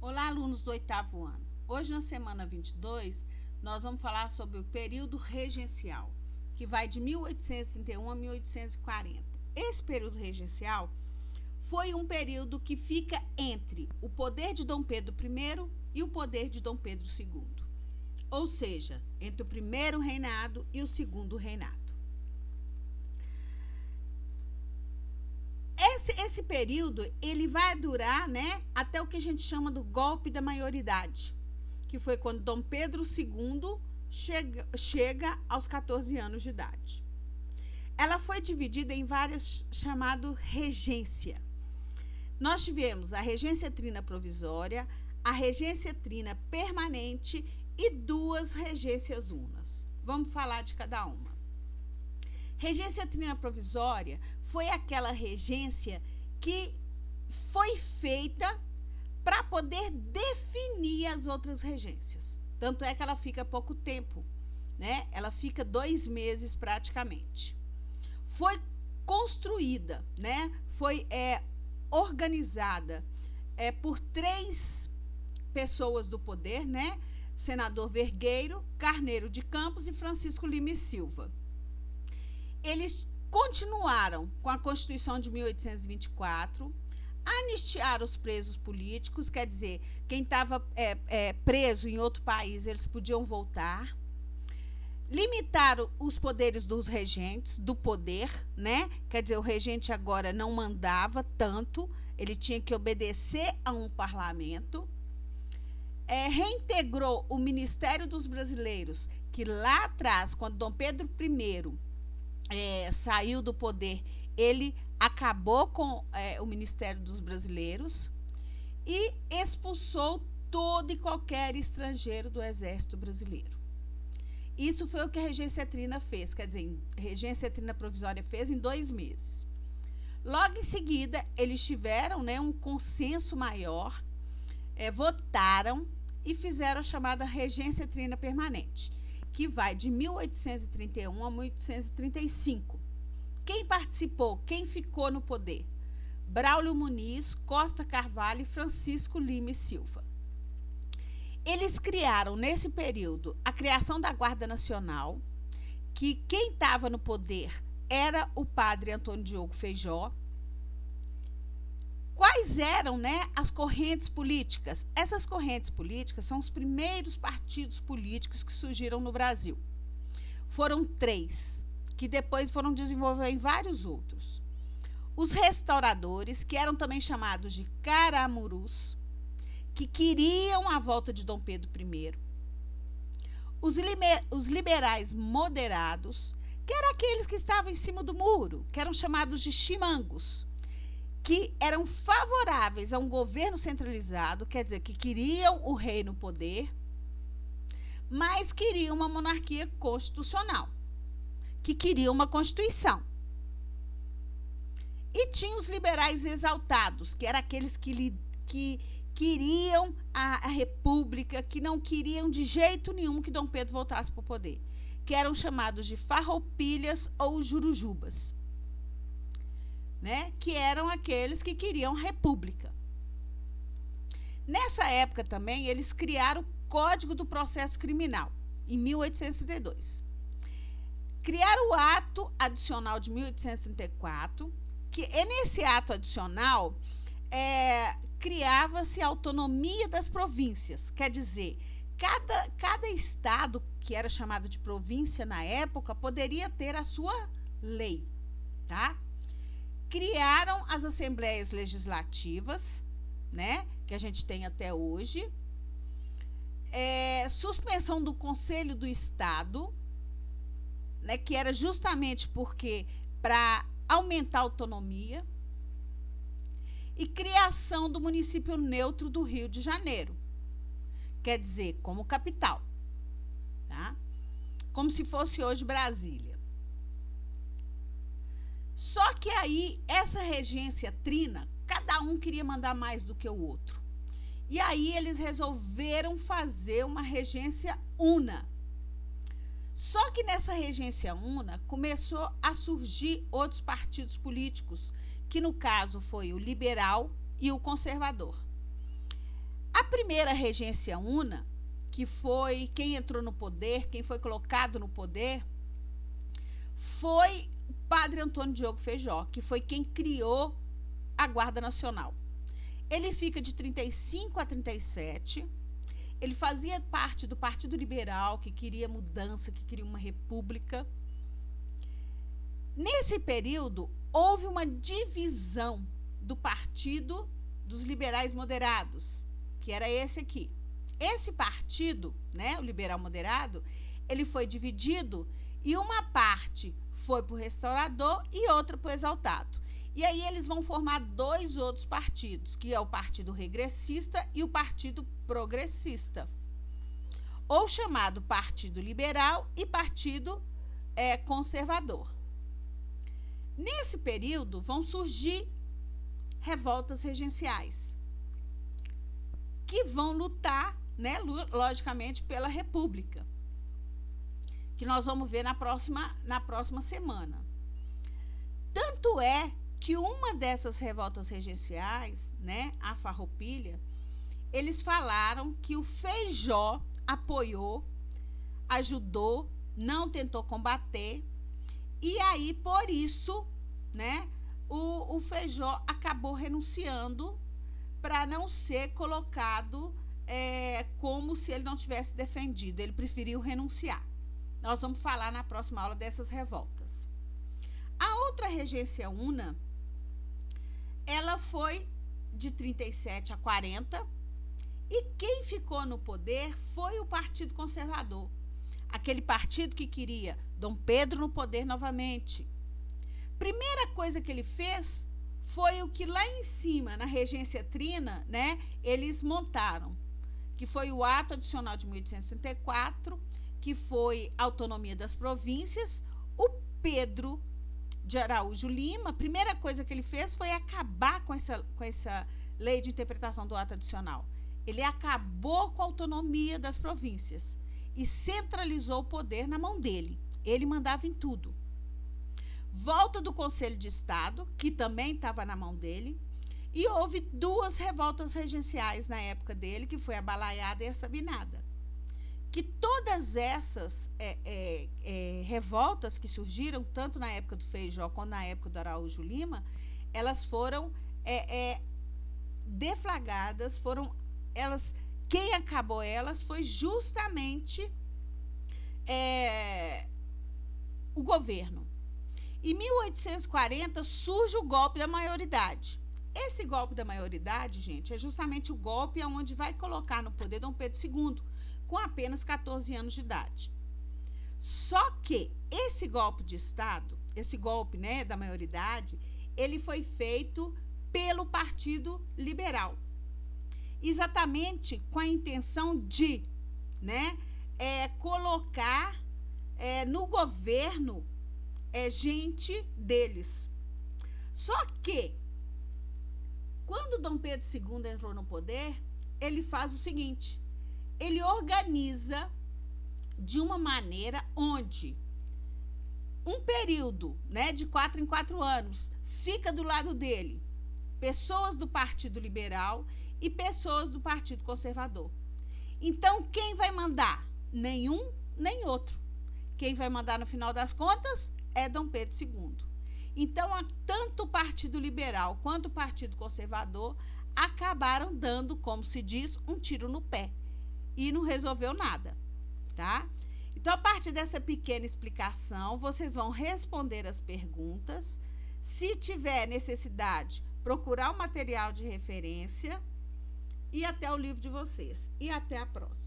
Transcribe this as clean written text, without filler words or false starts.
Olá, alunos do oitavo ano. Hoje, na semana 22, nós vamos falar sobre o período regencial, que vai de 1831 a 1840. Esse período regencial foi um período que fica entre o poder de Dom Pedro I e o poder de Dom Pedro II, ou seja, entre o primeiro reinado e o segundo reinado. Esse período ele vai durar, até o que a gente chama do golpe da maioridade, que foi quando Dom Pedro II chega aos 14 anos de idade. Ela foi dividida em várias, chamado regência. Nós tivemos a regência trina provisória, a regência trina permanente e duas regências unas. Vamos falar de cada uma. Regência trina provisória foi aquela regência que foi feita para poder definir as outras regências. Tanto é que ela fica pouco tempo, Ela fica 2 meses praticamente. Foi construída, Foi organizada por 3 pessoas do poder, Senador Vergueiro, Carneiro de Campos e Francisco Lima e Silva. Eles continuaram com a Constituição de 1824, anistiaram os presos políticos, quer dizer, quem estava preso em outro país, eles podiam voltar. Limitaram os poderes dos regentes, do poder, Quer dizer, o regente agora não mandava tanto, ele tinha que obedecer a um parlamento. Reintegrou o Ministério dos Brasileiros, que lá atrás, quando Dom Pedro I saiu do poder, ele acabou com o Ministério dos Brasileiros e expulsou todo e qualquer estrangeiro do Exército Brasileiro. Isso foi o que a regência trina fez, quer dizer, a regência trina provisória fez em 2 meses. Logo em seguida, eles tiveram um consenso maior, votaram e fizeram a chamada regência trina permanente, que vai de 1831 a 1835. Quem participou? Quem ficou no poder? Braulio Muniz, Costa Carvalho e Francisco Lima e Silva. Eles criaram, nesse período, a criação da Guarda Nacional, que quem estava no poder era o padre Antônio Diogo Feijó. Quais eram as correntes políticas? Essas correntes políticas são os primeiros partidos políticos que surgiram no Brasil. Foram 3, que depois foram desenvolver em vários outros. Os restauradores, que eram também chamados de caramurus, que queriam a volta de Dom Pedro I. Os liberais moderados, que eram aqueles que estavam em cima do muro, que eram chamados de chimangos, que eram favoráveis a um governo centralizado, quer dizer, que queriam o rei no poder, mas queriam uma monarquia constitucional, que queriam uma constituição. E tinha os liberais exaltados, que eram aqueles que queriam a república, que não queriam de jeito nenhum que Dom Pedro voltasse para o poder, que eram chamados de farroupilhas ou jurujubas. Que eram aqueles que queriam república. Nessa época também, eles criaram o Código do Processo Criminal, em 1832. Criaram o Ato Adicional de 1834, que nesse ato adicional criava-se a autonomia das províncias, quer dizer, cada estado, que era chamado de província na época, poderia ter a sua lei, tá? Criaram as assembleias legislativas, que a gente tem até hoje, suspensão do Conselho do Estado, que era justamente porque para aumentar a autonomia, e criação do município neutro do Rio de Janeiro, quer dizer, como capital, tá? Como se fosse hoje Brasília. Só que aí, essa regência trina, cada um queria mandar mais do que o outro. E aí eles resolveram fazer uma regência una. Só que nessa regência una começou a surgir outros partidos políticos, que no caso foi o liberal e o conservador. primeira regência una, que foi quem entrou no poder, quem foi colocado no poder, foi o padre Antônio Diogo Feijó, que foi quem criou a Guarda Nacional. Ele fica de 35 a 37. Ele fazia parte do Partido Liberal, que queria mudança, que queria uma república. Nesse período, houve uma divisão do Partido dos Liberais Moderados, que era esse aqui. Esse partido, né, o Liberal Moderado, ele foi dividido e uma parte foi para o Restaurador e outra para o Exaltado. E aí eles vão formar dois outros partidos, que é o Partido Regressista e o Partido Progressista, ou chamado Partido Liberal e Partido Conservador. Nesse período vão surgir revoltas regenciais, que vão lutar, né, logicamente, pela República, que nós vamos ver na próxima semana. Tanto é que uma dessas revoltas regenciais, né, a Farroupilha, eles falaram que o Feijó apoiou, ajudou, não tentou combater, e aí, por isso, né, o Feijó acabou renunciando para não ser colocado como se ele não tivesse defendido. Ele preferiu renunciar. Nós vamos falar na próxima aula dessas revoltas. A outra regência una, ela foi de 37 a 40, e quem ficou no poder foi o Partido Conservador, aquele partido que queria Dom Pedro no poder novamente. Primeira coisa que ele fez foi o que lá em cima, na regência trina, né, eles montaram, que foi o ato adicional de 1834, que foi a autonomia das províncias. O Pedro de Araújo Lima, a primeira coisa que ele fez foi acabar com essa lei de interpretação do ato adicional. Ele acabou com a autonomia das províncias e centralizou o poder na mão dele. Ele mandava em tudo. Volta do Conselho de Estado, que também estava na mão dele, e houve duas revoltas regenciais na época dele, que foi a Balaiada e a Sabinada. Que todas essas revoltas que surgiram, tanto na época do Feijó quanto na época do Araújo Lima, elas foram deflagradas, quem acabou elas foi justamente o governo. Em 1840 surge o golpe da maioridade. Esse golpe da maioridade, gente, é justamente o golpe onde vai colocar no poder Dom Pedro II, com apenas 14 anos de idade. Só que esse golpe de Estado, esse golpe, né, da maioridade, ele foi feito pelo Partido Liberal, exatamente com a intenção de, né, colocar no governo gente deles. Só que, quando Dom Pedro II entrou no poder, ele faz o seguinte: ele organiza de uma maneira onde um período, né, de 4 em 4 anos, fica do lado dele pessoas do Partido Liberal e pessoas do Partido Conservador. Então, quem vai mandar? Nenhum, nem outro. Quem vai mandar, no final das contas, é Dom Pedro II. Então, tanto o Partido Liberal quanto o Partido Conservador acabaram dando, como se diz, um tiro no pé. E não resolveu nada, tá? Então, a partir dessa pequena explicação, vocês vão responder as perguntas. Se tiver necessidade, procurar o material de referência e até o livro de vocês. E até a próxima.